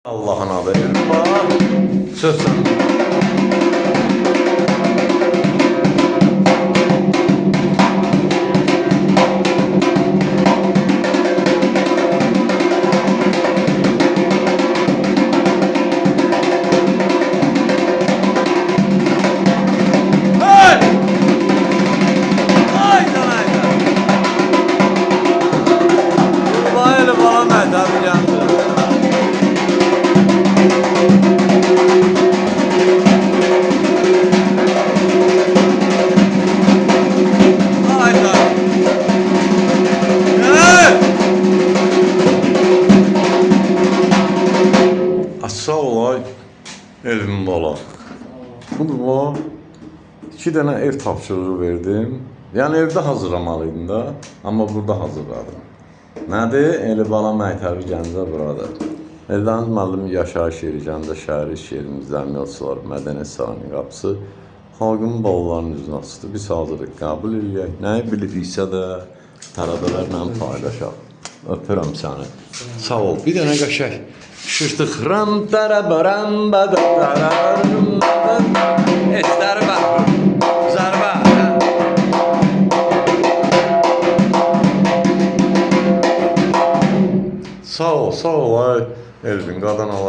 Allah'ın adı Elvan. Söz səndə. Sağ olay Elvin bala. Budur o. 2 dənə ev tapşırığı verdim. Yəni evdə hazırlamalıydım da. Amma burada hazırladım. Nədir? Eli bala məktəbi Gəncə buradır. Eldəniz müəllim yaşayış yeri Gəncə şəhəri iş yerimiz Zəmiyatçılar Mədəniyyət Sarayının qapısı. Xalqın balalarının üzünü açdı. Biz hazırıq qəbul edək. Nəyi biliriksə də tələbələrlə paylaşaq. Öpürəm səni. Sağ ol. Bir dənə qəşək. Şıştık ram tara baram badararum estar var zarba sağ ol ay Elvin qadan